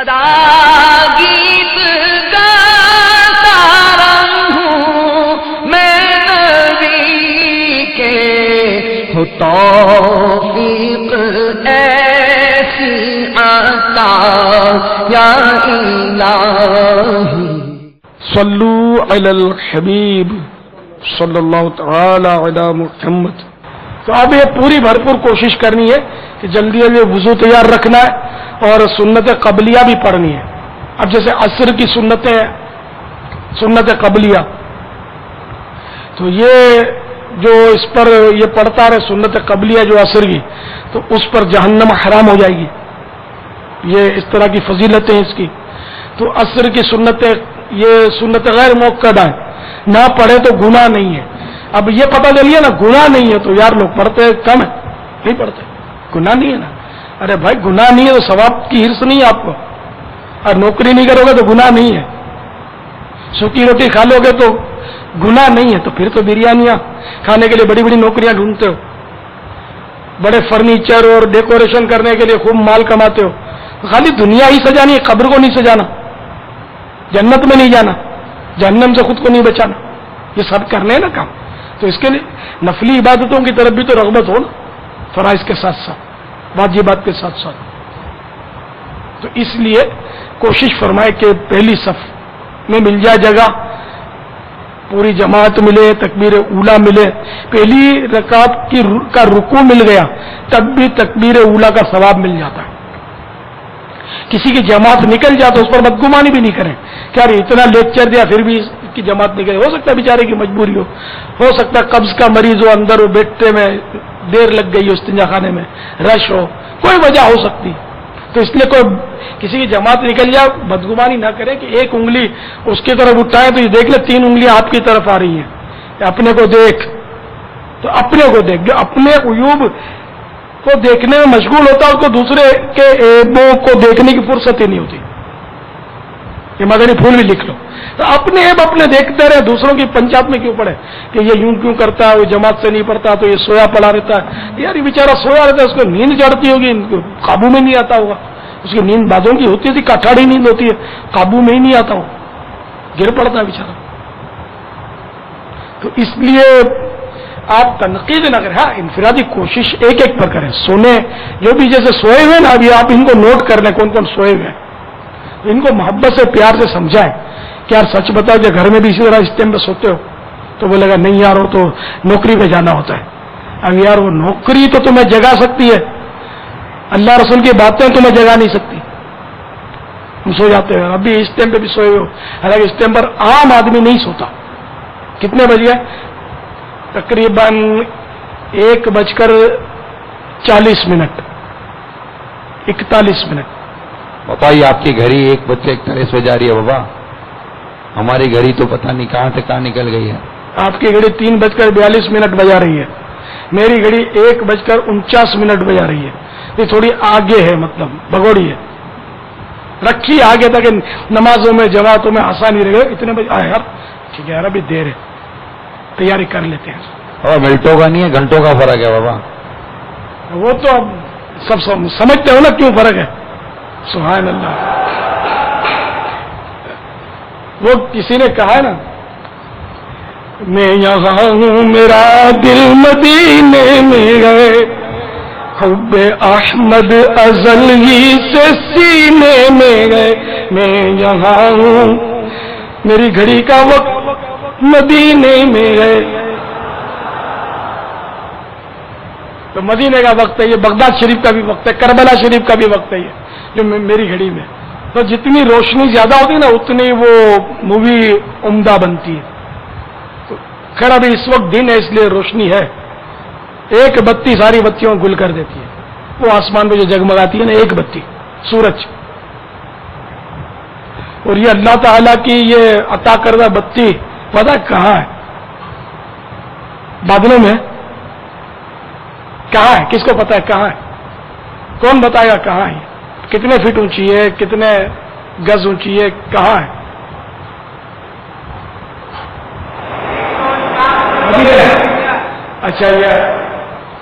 सदा गीत गाता रहूं मैं नबी के हो तौफीक ऐसी आता या इलाही। सल्लू अलल हबीब सल्लल्लाहु तआला अला मुहम्मद। तो अब ये पूरी भरपूर कोशिश करनी है कि जल्दी जल्दी वुजू तैयार रखना है और सुन्नत कबलिया भी पढ़नी है। अब जैसे असर की सुन्नत कबलिया, तो ये जो इस पर ये पढ़ता रहे सुन्नत कबलिया जो असर की, तो उस पर जहन्नम हराम हो जाएगी। ये इस तरह की फजीलत है इसकी। तो असर की ये सुन्नत गैर मुअक्कदा है, ना पढ़े तो गुनाह नहीं है। अब ये पता चलिए ना गुनाह नहीं है तो यार लोग पढ़ते कम है, नहीं पढ़ते, गुनाह नहीं है ना। अरे भाई गुनाह नहीं है तो सवाब की हिर्स नहीं है आपको, और नौकरी नहीं करोगे तो गुनाह नहीं है, सूखी रोटी खा लोगे तो गुनाह नहीं है, तो फिर तो बिरयानियां खाने के लिए बड़ी बड़ी नौकरियां ढूंढते हो, बड़े फर्नीचर और डेकोरेशन करने के लिए खूब माल कमाते हो। तो खाली दुनिया ही सजानी है, कब्र को नहीं सजाना, जन्नत में नहीं जाना, जहन्नम से खुद को नहीं बचाना, ये सब करने हैं ना काम। तो इसके लिए नफली इबादतों की तरफ भी तो रगबत हो ना, फराइज के साथ साथ, वाजिबात के साथ साथ। तो इसलिए कोशिश फरमाए कि पहली सफ में मिल जाए जगह, पूरी जमात मिले, तकबीर ऊला मिले। पहली रकात का रुकू मिल गया तब भी तकबीर ऊला का सवाब मिल जाता है। किसी की जमात निकल जाए तो उस पर बदगुमानी भी नहीं करें कि यार इतना लेक्चर दिया फिर भी इसकी जमात निकले। हो सकता है बेचारे की मजबूरी हो सकता है कब्ज का मरीज हो, अंदर हो, बैठते में देर लग गई हो, इस्तिंजा खाने में रश हो, कोई वजह हो सकती। तो इसलिए कोई किसी की जमात निकल जाए बदगुमानी ना करे कि एक उंगली उसकी तरफ उठाए तो ये देख ले 3 उंगलियां आपकी तरफ आ रही हैं, अपने को देख। तो अपने को देख, जो अपने उयूब को देखने में मशगूल होता है उसको दूसरे के ऐबों को देखने की फुर्सत ही नहीं होती। ये मदनी फूल भी लिख लो। तो अपने ऐब अपने देखते रहे, दूसरों की पंचायत में क्यों पड़े कि ये यूं क्यों करता है, वो जमात से नहीं पढ़ता, तो ये सोया पड़ा रहता है। यार ये बेचारा सोया रहता है, उसको नींद चढ़ती होगी, काबू में नहीं आता होगा, उसकी नींद बादों की होती थी, कठाड़ी नींद होती है, काबू में ही नहीं आता हो, गिर पड़ता है बेचारा। तो इसलिए आप तनकीद न करें, हाँ इनफरादी कोशिश एक एक पर करें। सोने जो भी जैसे सोए हुए ना, अभी आप इनको नोट कर लें कौन कौन सोए हुए हैं, तो इनको मोहब्बत से प्यार से समझाएं कि यार सच बताओ कि घर में भी इसी तरह इस टाइम पे सोते हो, तो बोलेगा नहीं यार वो तो नौकरी पे जाना होता है। अब यार वो नौकरी तो तुम्हें जगा सकती है, अल्लाह रसूल की बातें तुम्हें जगा नहीं सकती। तुम सो जाते हो, अभी इस टाइम पे भी सोए हो, हालांकि इस टाइम पर आम आदमी नहीं सोता। कितने बज गए? तकरीबन 1:40, 41। पापा ये आपकी घड़ी 1:41 बजा रही है बाबा, हमारी घड़ी तो पता नहीं कहां से कहां निकल गई है। आपकी घड़ी 3:42 बजा रही है, मेरी घड़ी 1:49 बजा रही है। ये थोड़ी आगे है, मतलब भगोड़ी है, रखी आगे तक नमाजों में जमातों में आसानी रहेगा। इतने बजे आए यार, ठीक है यार अभी देर है, तैयारी कर लेते हैं। और मिनटों का नहीं है, घंटों का फर्क है बाबा। वो तो अब सब समझते हो ना क्यों फर्क है। सुभान अल्लाह। वो किसी ने कहा है ना, मैं यहाँ हूँ मेरा दिल मदीने में गए, हुब्बे अहमद अजल ही से सीने में गए। मैं यहाँ हूँ, मेरी घड़ी का वक्त मदीने में गए। तो मदीने का वक्त है ये, बगदाद शरीफ का भी वक्त है, करबला शरीफ का भी वक्त है ये, जो मेरी घड़ी में। तो जितनी रोशनी ज्यादा होती है ना उतनी वो मूवी उम्दा बनती है। तो खैर अभी इस वक्त दिन है इसलिए रोशनी है, एक बत्ती सारी बत्तियों को गुल कर देती है। वो आसमान में जो जगमगाती है ना एक बत्ती, सूरज। और ये अल्लाह ताला की ये अता करदा बत्ती पता है कहाँ है? बादलों में। कहाँ है? किसको पता है कहाँ है? कौन बताएगा कहाँ है? कितने फीट ऊंची है, कितने गज ऊंची है, कहाँ है? अच्छा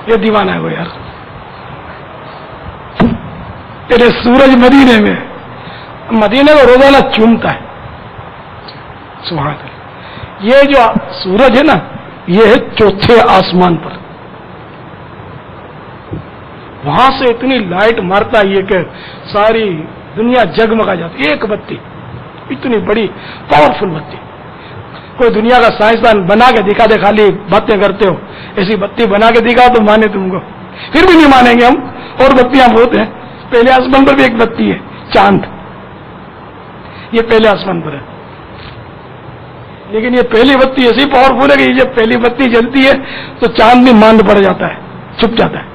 ये दीवाना है वो यार। तेरे सूरज मदीने में, मदीने को रोजाना चूमता है। सुभान अल्लाह। ये जो सूरज है ना, ये है चौथे आसमान पर, वहां से इतनी लाइट मारता है ये कि सारी दुनिया जगमगा जाती। एक बत्ती, इतनी बड़ी पावरफुल बत्ती, कोई दुनिया का साइंसदान बना के दिखा दे, खाली बातें करते हो, ऐसी बत्ती बना के दिखाओ तो माने तुमको, फिर भी नहीं मानेंगे हम। और बत्तियां बहुत हैं। पहले आसमान पर भी एक बत्ती है, चांद, ये पहले आसमान पर है, लेकिन ये पहली बत्ती ऐसी पावरफुल है कि जब पहली बत्ती जलती है तो चांद भी मांद पड़ जाता है, छुप जाता है,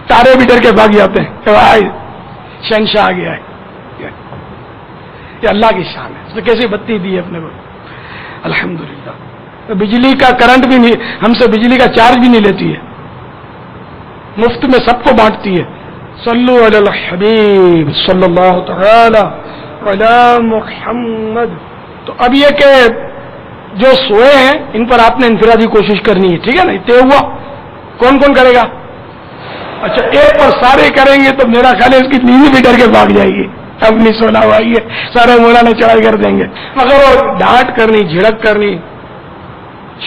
तारे भी डर के भाग जाते हैं कि भाई शहंशाह आ गया है। ये अल्लाह की शान है, तो कैसी बत्ती दी है अपने को, अल्हम्दुलिल्लाह। तो बिजली का करंट भी नहीं, हमसे बिजली का चार्ज भी नहीं लेती है, मुफ्त में सबको बांटती है। सल्लु अलल हबीब सल्लल्लाहु तआला अला मुहम्मद। तो अब ये कि जो सोए हैं इन पर आपने इनफिरादी कोशिश करनी है, ठीक है ना? तय हुआ, कौन कौन करेगा? अच्छा, एक पर सारे करेंगे तो मेरा ख्याल है इसकी नींद भी डर के भाग जाएगी, अब नहीं सोना हुआ, ये सारे मौलाना चढ़ाई कर देंगे। मगर वो डांट करनी, झिड़क करनी,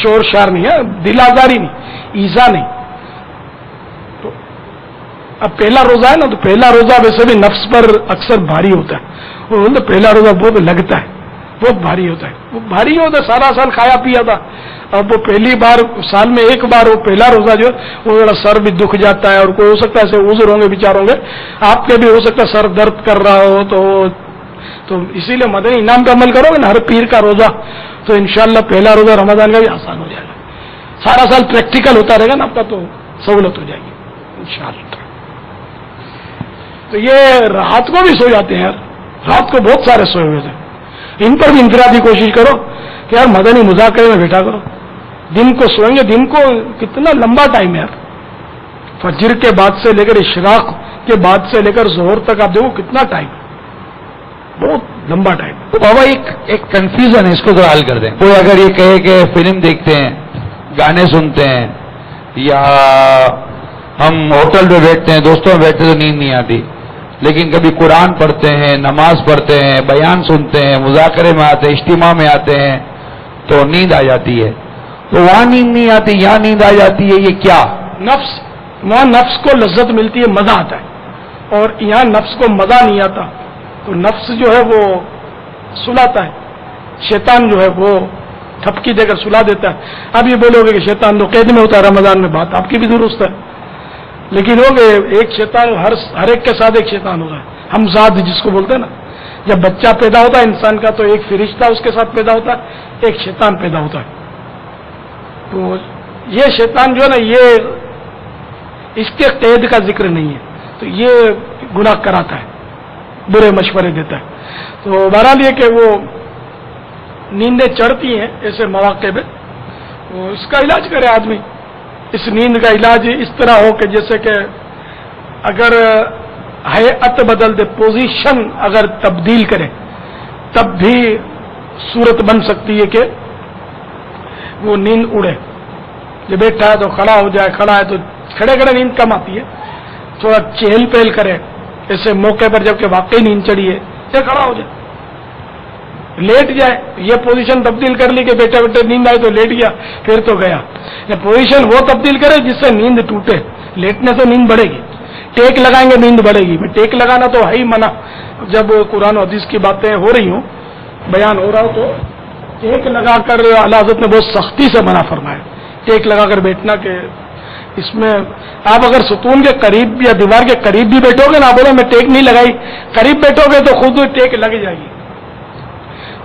शोर शार नहीं है, दिल आजारी नहीं, ईजा नहीं। तो अब पहला रोजा है ना, तो पहला रोजा वैसे भी नफ्स पर अक्सर भारी होता है, और तो पहला रोजा बहुत लगता है, बहुत भारी होता है, वो भारी होता है, सारा साल खाया पिया था, अब वो पहली बार साल में एक बार वो पहला रोजा जो वो थोड़ा सर भी दुख जाता है, और कोई हो सकता है ऐसे उज़र होंगे, विचार होंगे, आपके भी हो सकता है सर दर्द कर रहा हो, तो इसीलिए मदनी इनाम पे अमल करोगे ना, हर पीर का रोजा, तो इंशाअल्लाह पहला रोजा रमजान का भी आसान हो जाएगा। सारा साल प्रैक्टिकल होता रहेगा ना आपका, तो सहूलत हो जाएगी इंशाअल्लाह। तो ये रात को भी सो जाते हैं यार, रात को बहुत सारे सोए हुए थे, इन पर भी इंफरादी कोशिश करो कि यार मदनी मुज़ाकरे में बैठा करो। दिन को सोएंगे, दिन को कितना लंबा टाइम है यार, फजर के बाद से लेकर इशराक के बाद से लेकर जोहर तक आप देखो कितना टाइम, बहुत लंबा टाइम। तो बाबा एक कंफ्यूजन है, इसको तो हल कर दें। कोई अगर ये कहे कि फिल्म देखते हैं, गाने सुनते हैं, या हम होटल में बैठते हैं, दोस्तों में बैठते हैं तो नींद नहीं आती, लेकिन कभी कुरान पढ़ते हैं, नमाज पढ़ते हैं, बयान सुनते हैं, मुज़ाकरे में आते हैं, इज्तिमा में आते हैं, तो नींद आ जाती है। तो वहां नींद नहीं आती, यहां नींद आ जाती है, ये क्या? नफ्स, वहां नफ्स को लज्जत मिलती है, मजा आता है, और यहां नफ्स को मजा नहीं आता, तो नफ्स जो है वो सुलाता है, शैतान जो है वो थपकी देकर सुला देता है। अब ये बोलोगे कि शैतान तो कैद में होता है रमजान में, बात आपकी भी दुरुस्त है, लेकिन हो गए एक शैतान, हर एक के साथ एक शैतान होता है, हमजाद जिसको बोलते हैं ना। जब बच्चा पैदा होता है इंसान का, तो एक फरिश्ता उसके साथ पैदा होता है, एक शैतान पैदा होता है। तो ये शैतान जो है ना, ये इसके कैद का जिक्र नहीं है, तो ये गुनाह कराता है, बुरे मशवरे देता है। तो बहरहाल ये कि वो नींदें चढ़ती हैं ऐसे मौके पे, तो इसका इलाज करे आदमी। इस नींद का इलाज इस तरह हो कि जैसे कि अगर हैअत बदल दे, पोजीशन अगर तब्दील करे, तब भी सूरत बन सकती है कि वो नींद उड़े। जब बैठा है तो खड़ा हो जाए, खड़ा है तो खड़े खड़े नींद कम आती है, थोड़ा चहल पहल करे ऐसे मौके पर, जबकि वाकई नींद चढ़ी है, या खड़ा हो जाए, लेट जाए, ये पोजीशन तब्दील कर ली कि बैठे बैठे नींद आई तो लेट गया, फिर तो गया। ये पोजीशन वो तब्दील करे जिससे नींद टूटे, लेटने से नींद बढ़ेगी, टेक लगाएंगे नींद बढ़ेगी। टेक लगाना तो है ही मना, जब कुरान और हदीस की बातें हो रही हो, बयान हो रहा हो, तो टेक लगाकर आला हज़रत ने बहुत सख्ती से मना फरमाया, टेक लगाकर बैठना के इसमें आप अगर सुतून के करीब या दीवार के करीब भी बैठोगे ना, बोले मैं टेक नहीं लगाई, करीब बैठोगे तो खुद टेक लग जाएगी।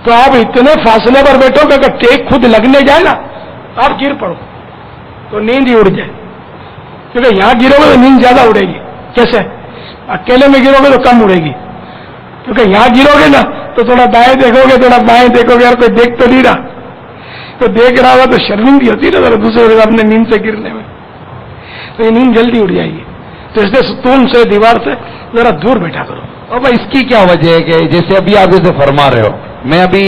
तो आप इतने फासले पर बैठोगे कि टेक खुद लगने जाए ना, आप गिर पड़ो तो नींद ही उड़ जाए, क्योंकि यहां गिरोगे तो नींद ज्यादा उड़ेगी। कैसे? अकेले में गिरोगे तो कम उड़ेगी, क्योंकि यहां गिरोगे ना तो थोड़ा दाएं देखोगे, थोड़ा बाएं देखोगे, यार कोई देख तो नहीं रहा, तो देख रहा होगा तो शर्मिंदगी होती है ना दूसरे अपने नींद से गिरने में, तो ये नींद जल्दी उड़ जाएगी। तो इसलिए सुतून से, दीवार से जरा दूर बैठा करो। अब इसकी क्या वजह है कि जैसे अभी आप जैसे फरमा रहे हो, मैं अभी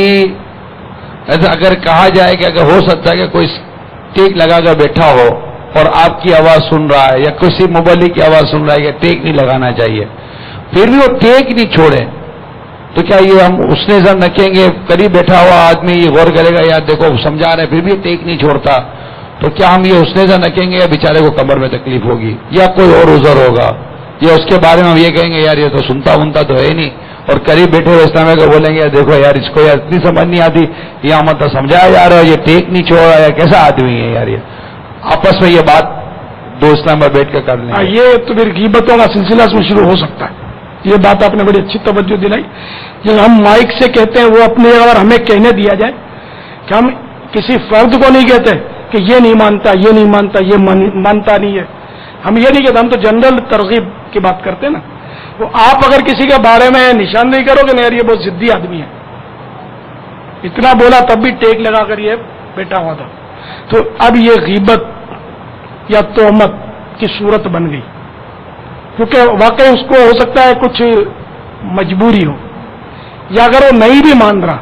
ऐसा अगर कहा जाए कि अगर हो सकता है कि कोई टेक लगाकर बैठा हो और आपकी आवाज सुन रहा है या किसी मोबाइल की आवाज सुन रहा है कि टेक नहीं लगाना चाहिए, फिर भी वो टेक नहीं छोड़े, تو کیا یہ ہم اس نے زن رکھیں گے؟ قریب بیٹھا ہوا آدمی یہ غور کرے گا یار دیکھو سمجھا رہے پھر بھی ٹیک نہیں چھوڑتا، تو کیا ہم یہ اس نے زن رکھیں گے یا بیچارے کو کمر میں تکلیف ہوگی یا کوئی اور عذر ہوگا، یا اس کے بارے میں ہم یہ کہیں گے یار یہ تو سنتا ونتا تو ہے نہیں، اور قریب بیٹھے ہوئے اسلام کو بولیں گے دیکھو یار اس کو یار اتنی سمجھ نہیں آتی، یا مطلب سمجھایا جا رہا ہے یہ ٹیک نہیں چھوڑ رہا ہے، کیسا آدمی ہے یار یہ؟ آپس میں یہ بات دو اسلام میں بیٹھ کے کر لیں۔ یہ تو پھر غیبتوں کا سلسلہ اس میں شروع ہو سکتا ہے۔ یہ بات آپ نے بڑی اچھی توجہ دلائی۔ جو ہم مائک سے کہتے ہیں وہ اپنے اگر ہمیں کہنے دیا جائے کہ ہم کسی فرد کو نہیں کہتے کہ یہ نہیں مانتا یہ نہیں مانتا یہ مانتا نہیں ہے، ہم یہ نہیں کہتے، ہم تو جنرل ترغیب کی بات کرتے ہیں نا۔ وہ آپ اگر کسی کے بارے میں نشاندہی کرو کہ نہیں یار یہ بہت ضدی آدمی ہے، اتنا بولا تب بھی ٹیک لگا کر یہ بیٹھا ہوا تھا، تو اب یہ غیبت یا تہمت کی صورت بن گئی، کیونکہ واقعی اس کو ہو سکتا ہے کچھ مجبوری ہو، یا اگر وہ نہیں بھی مان رہا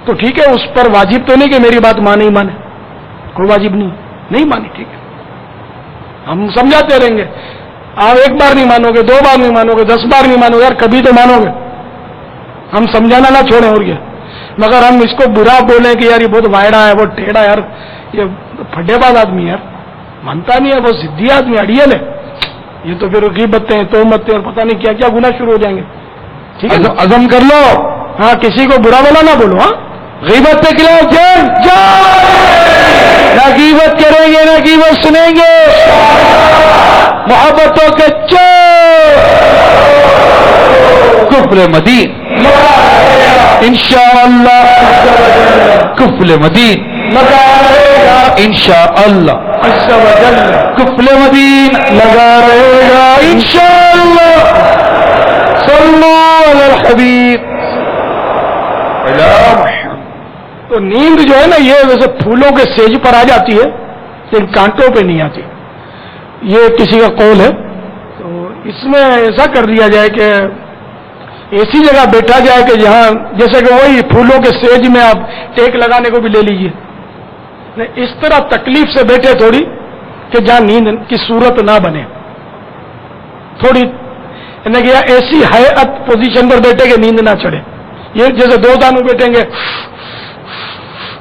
تو ٹھیک ہے، اس پر واجب تو نہیں کہ میری بات مانے ہی مانے، کوئی واجب نہیں مانی، ٹھیک ہے، ہم سمجھاتے رہیں گے، آپ ایک بار نہیں مانو گے، 2 بار نہیں مانو گے، 10 بار نہیں مانو گے، یار کبھی تو مانو گے، ہم سمجھانا نہ چھوڑیں اور کیا۔ مگر ہم اس کو برا بولیں کہ یار یہ بہت وائڑا ہے، بہت ٹیڑھا، یار یہ پھڈے باز آدمی ہے، یار مانتا نہیں ہے، بہت ضدی آدمی، اڑیل ہے، یہ تو پھر غیبتیں تہمتیں اور پتہ نہیں کیا کیا گناہ شروع ہو جائیں گے، ٹھیک ہے، عزم کر لو، ہاں کسی کو برا بلا نہ بولو، ہاں غیبت کے خلاف نہ غیبت کریں گے نہ غیبت سنیں گے، محبتوں کے کفر مدین انشاءاللہ، کفر مدین انشاءاللہ، کفر مدین لگا رہے گا انشاءاللہ، صلو علی الحبیب۔ تو نیند جو ہے نا یہ ویسے پھولوں کے سیج پر آ جاتی ہے لیکن کانٹوں پہ نہیں آتی، یہ کسی کا قول ہے، تو اس میں ایسا کر دیا جائے کہ ایسی جگہ بیٹھا جائے کہ جہاں جیسے کہ وہی پھولوں کے سیج میں آپ ٹیک لگانے کو بھی لے لیجئے، اس طرح تکلیف سے بیٹھے تھوڑی کہ جہاں نیند کی صورت نہ بنے، تھوڑی ایسی ہیئت پوزیشن پر بیٹھے کہ نیند نہ چڑھے، یہ جیسے 2 دانوں بیٹھیں گے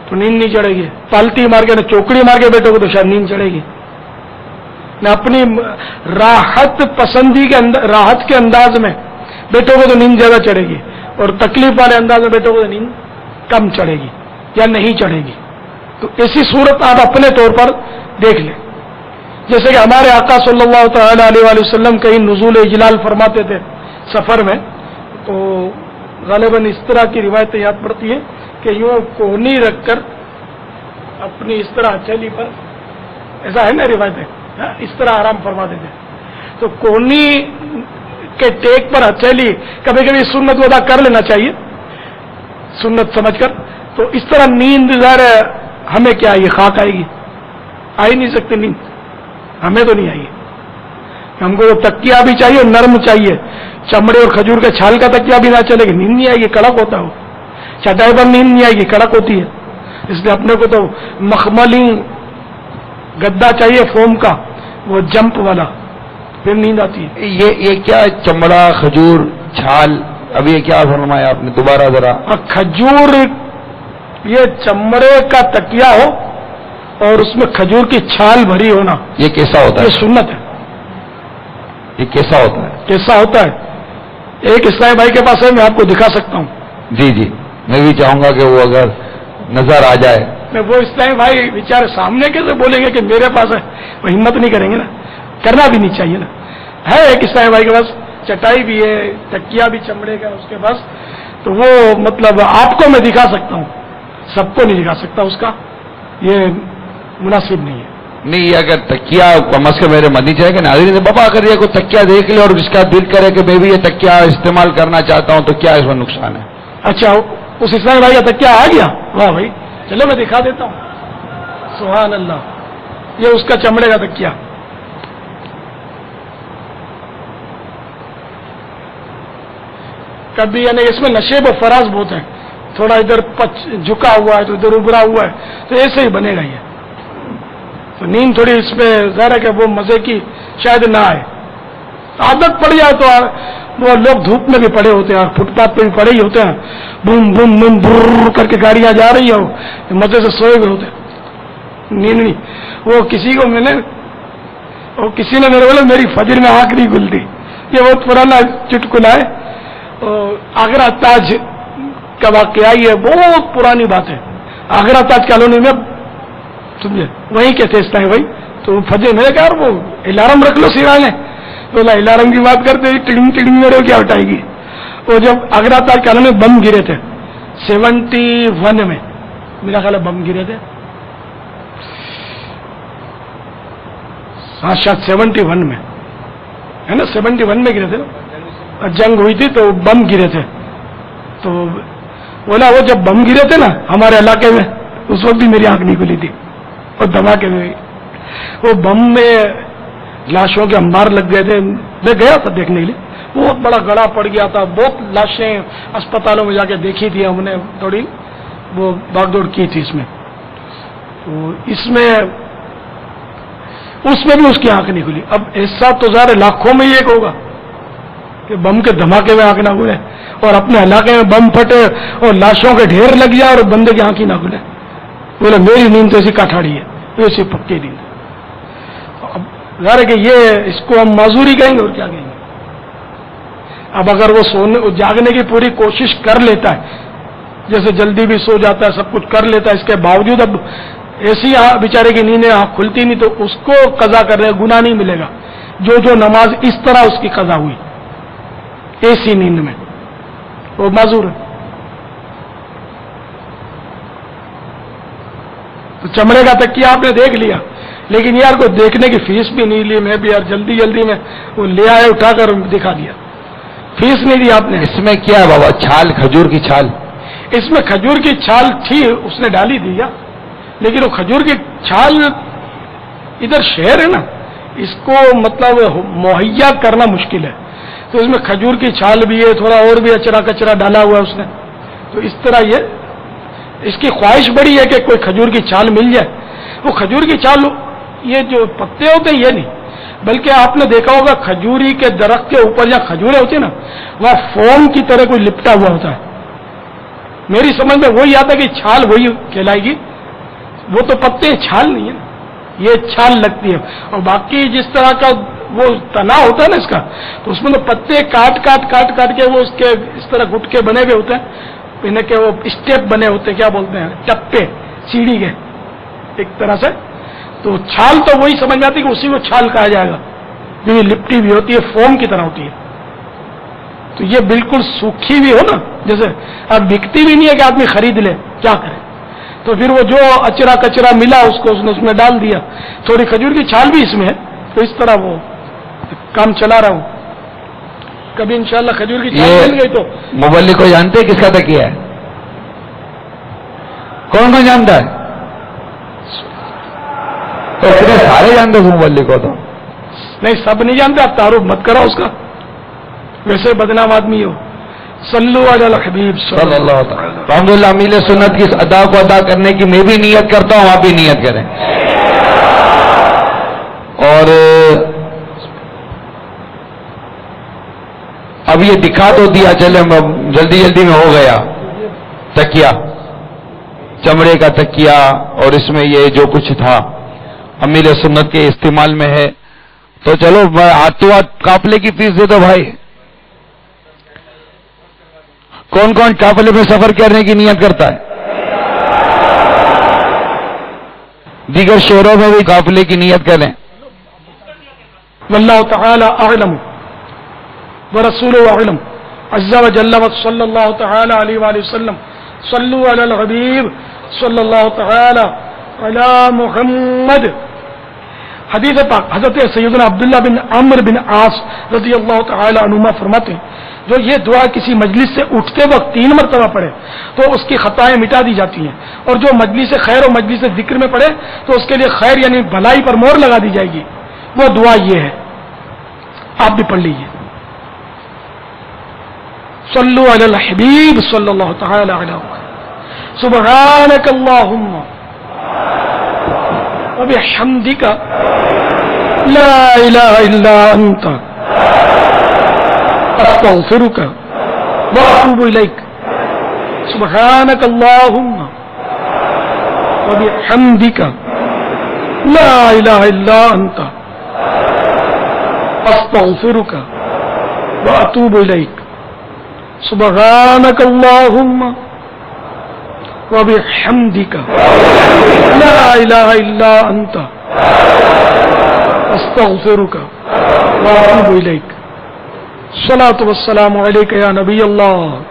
تو نیند نہیں چڑھے گی، پالتی مار کے نہ چوکڑی مار کے بیٹھو گے تو شاید نیند چڑھے گی، نہ اپنی راحت پسندی کے راحت کے انداز میں بیٹھو گے تو نیند زیادہ چڑھے گی، اور تکلیف والے انداز میں بیٹھو گے تو نیند کم چڑھے گی یا نہیں چڑھے گی۔ تو ایسی صورت آپ اپنے طور پر دیکھ لیں، جیسے کہ ہمارے آقا صلی اللہ تعالی علیہ وآلہ وسلم کہیں نزول اجلال فرماتے تھے سفر میں، تو غالباً اس طرح کی روایتیں یاد پڑتی ہیں کہ یوں کوہنی رکھ کر اپنی اس طرح ہتھیلی پر، ایسا ہے نا روایتیں، اس طرح آرام فرماتے تھے، تو کوہنی کے ٹیک پر ہتھیلی کبھی کبھی سنت کو ادا کر لینا چاہیے سنت سمجھ کر، تو اس طرح نیند ظاہر ہے ہمیں کیا یہ خاک آئے گی، آ ہی نہیں سکتی نیند، ہمیں تو نہیں آئی، ہم کو تکیہ بھی چاہیے اور نرم چاہیے، چمڑے اور کھجور کے چھال کا تکیہ بھی نہ چلے گی، نیند نہیں آئے گی، کڑک ہوتا ہے وہ، چٹائی پر نیند نہیں آئے گی، کڑک ہوتی ہے، اس لیے اپنے کو تو مخملی گدا چاہیے فوم کا، وہ جمپ والا، پھر نیند آتی ہے۔ یہ کیا چمڑا کھجور چھال، اب یہ کیا فرمایا آپ نے دوبارہ ذرا؟ کھجور، یہ چمڑے کا تکیہ ہو اور اس میں کھجور کی چھال بھری ہونا، یہ کیسا ہوتا ہے؟ یہ سنت ہے۔ یہ کیسا ہوتا ہے؟ کیسا ہوتا ہے؟ ایک اسلامی بھائی کے پاس ہے، میں آپ کو دکھا سکتا ہوں۔ جی جی، میں بھی چاہوں گا کہ وہ اگر نظر آ جائے۔ میں وہ اسلامی بھائی بیچارے سامنے کیسے بولیں گے کہ میرے پاس ہے، وہ ہمت نہیں کریں گے نا، کرنا بھی نہیں چاہیے نا۔ ہے ایک اسلامی بھائی کے پاس چٹائی بھی ہے، تکیہ بھی چمڑے کا اس کے پاس، تو وہ مطلب آپ کو میں دکھا سکتا ہوں، سب کو نہیں دکھا سکتا، اس کا یہ مناسب نہیں ہے۔ نہیں، یہ اگر تکیہ کم از کم میرے منی چاہے کہ ناظرین بابا اگر یہ کوئی تکیہ دیکھ لے اور اس کا دل کرے کہ میں بھی یہ تکیہ استعمال کرنا چاہتا ہوں تو کیا اس میں نقصان ہے؟ اچھا، اس اسلامی بھائی کا تکیہ آ گیا، واہ بھائی، چلو میں دکھا دیتا ہوں۔ سبحان اللہ، یہ اس کا چمڑے کا تکیہ، کبھی یعنی اس میں نشیب و فراز بہت ہیں، تھوڑا ادھر جھکا ہوا ہے تو ادھر ابھرا ہوا ہے، تو ایسے ہی بنے گا یہ، تو نیند تھوڑی اس میں ظاہر ہے کہ وہ مزے کی شاید نہ آئے، عادت پڑ جائے تو वो लोग धूप में भी पड़े होते हैं और फुटपाथ पे भी पड़े ही होते हैं, बूम बूम बूम बुर्र करके गाड़ियां जा रही हो, मजे से सोए हुए होते हैं, नींद नहीं। वो किसी ने मेरे बोला मेरी फजर में आंख नहीं खुलती। ये बहुत पुराना चुटकुला है, आगरा ताज का वाकया ये बहुत पुरानी बात है। आगरा ताज कॉलोनी में समझे वहीं के थे इस टाइम वही, तो फजर मैंने कहा वो अलार्म रख लो सिराने, तो अलार्म की बात करते टिडिंग टिडिंग मेरे क्या उठाएगी। वो जब आगरा ताज कॉलोनी में बम गिरे थे 71 में, मेरा ख्याल है बम गिरे थे, हाँ शायद 71 में है ना, 71 में गिरे थे ना, जंग हुई थी तो बम गिरे थे। तो बोला वो जब बम गिरे थे ना हमारे इलाके में, उस वक्त भी मेरी आंख नहीं खुली थी, और धमाके में वो बम में लाशों के अंबार लग गए थे। मैं गया था देखने के लिए, बहुत बड़ा गड़ा पड़ गया था, बहुत लाशें अस्पतालों में जाके देखी थी हमने, थोड़ी वो भागदौड़ की थी इसमें। तो उसमें भी उसकी आंख नहीं खुली। अब ऐसा तो ज़ाहिर लाखों में ही एक होगा कि बम के धमाके में आंख ना खुले, और अपने इलाके में बम फटे और लाशों के ढेर लग जाए और बंदे की आंख ही ना खुले। बोले मेरी नींद तो ऐसी काठाड़ी है, ऐसी पक्की नींद। अब ज़ाहिर है कि ये इसको हम माजूरी कहेंगे और क्या कहेंगे। अब अगर वो जागने की पूरी कोशिश कर लेता है, जैसे जल्दी भी सो जाता है, सब कुछ कर लेता है, इसके बावजूद अब ऐसी बेचारे की नींद आंख खुलती नहीं, तो उसको कजा कर रहे, गुनाह नहीं मिलेगा। जो नमाज इस तरह उसकी कजा हुई ऐसी नींद में, वो माजूर है। तो चमड़े का तकिया आपने देख लिया, लेकिन यार को देखने की फीस भी नहीं ली। मैं भी यार जल्दी जल्दी में वो ले आए, उठाकर दिखा दिया, फीस नहीं दी आपने। इसमें क्या है बाबा? छाल, खजूर की छाल? इसमें खजूर की छाल थी, उसने डाली दी या, लेकिन वो खजूर की छाल इधर शहर है ना, इसको मतलब मुहैया करना मुश्किल है, तो इसमें खजूर की छाल भी है, थोड़ा और भी अचरा कचरा डाला हुआ है उसने। तो इस तरह ये इसकी ख्वाहिश बड़ी है कि कोई खजूर की छाल मिल जाए। वो खजूर की छाल, ये जो पत्ते होते हैं ये नहीं, बल्कि आपने देखा होगा खजूरी के दरख्त के ऊपर जहाँ खजूरें होती है ना, वहाँ फोम की तरह कोई लिपटा हुआ होता है। मेरी समझ में वही आता है कि छाल वही कहलाएगी, वो तो पत्ते छाल नहीं है, ये छाल लगती है। और बाकी जिस तरह का वो तना होता है ना इसका, तो उसमें तो पत्ते काट काट के वो उसके इस तरह गुटके बने हुए होते हैं, इन्हें के वो स्टेप बने होते हैं, क्या बोलते हैं, टप्पे सीढ़ी के एक तरह से। तो छाल तो वही समझ में आती है कि उसी को छाल कहा जाएगा, जो ये लिपटी भी होती है, फोम की तरह होती है। तो ये बिल्कुल सूखी भी हो ना, जैसे अब बिकती भी नहीं है कि आदमी खरीद ले, क्या करे। तो फिर वो जो अचरा कचरा मिला उसको उसने उसमें डाल दिया। थोड़ी खजूर की छाल भी इसमें है, तो इस तरह वो काम चला रहा हूं। कभी इंशाल्लाह खजूर की छाल मिल गई तो। मुबल्लिग को जानते हैं किसका तकिया है? कौन कौन जानता है? तो इतने सारे जानते हो मुबल्लिग को? तो नहीं, सब नहीं जानते, आप तारुफ मत करो उसका, वैसे बदनाम आदमी हो। सल्लु अला हबीब सल्लल्लाहु अलैहि वसल्लम। अल्हम्दुलिल्लाह, मीले सुन्नत की इस अदा को अदा करने की मैं भी नियत करता हूं, आप भी नियत करें। और अब ये दिखा तो दिया, चले जल्दी जल्दी में हो गया तकिया, चमड़े का तकिया, और इसमें ये जो कुछ था अमीर सुन्नत के इस्तेमाल में है। तो चलो हाथों हाथ काफले की फीस दे दो भाई। कौन कौन काफले में सफर करने की नियत करता है? दीगर शहरों में भी काफले की नियत करें। वल्लाहु तआला अअलम व रसूलुहु अअलम अज़्ज़ा व जल्ला व सल्लल्लाहु तआला अलैहि व सल्लम। सल्लु अलल हबीब सल्लल्लाहु तआला अला मुहम्मद। हदीस पाक हजरत सैयदना अब्दुल्लाह बिन अम्र बिन आस रज़ियल्लाहु तआला अन्हुमा फरमाते हैं, जो ये दुआ किसी मजलिस से उठते वक्त 3 मरतबा पढ़े तो उसकी खताएं मिटा दी जाती हैं, और जो मजलिस खैर और मजलिस जिक्र में पढ़े तो उसके लिए खैर यानी भलाई पर मोहर लगा दी जाएगी। वो दुआ ये है, आप भी पढ़ लीजिए। सल्लु अलल हबीब सल्लल्लाहु तआला अलैहि वसल्लम। सुब्हानक अल्लाहुम्मा व बिहम्दिका ला इलाहा इल्ला अंता أستغفرك وأتوب إليك سبحانك اللهم وبحمدك لا إله إلا أنت أستغفرك وأتوب إليك سبحانك اللهم وبحمدك لا إله إلا أنت أستغفرك وأتوب إليك الصلاة والسلام عليك يا نبي الله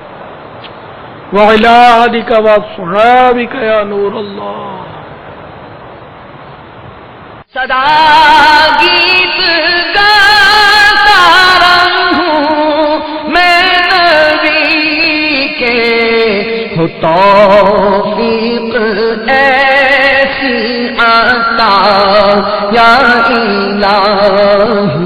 وعلى آلك وأصحابك يا نور الله. صدا گیت گاتا رہوں میں نبی کے، ہو توفیق ایسی عطا یا الہی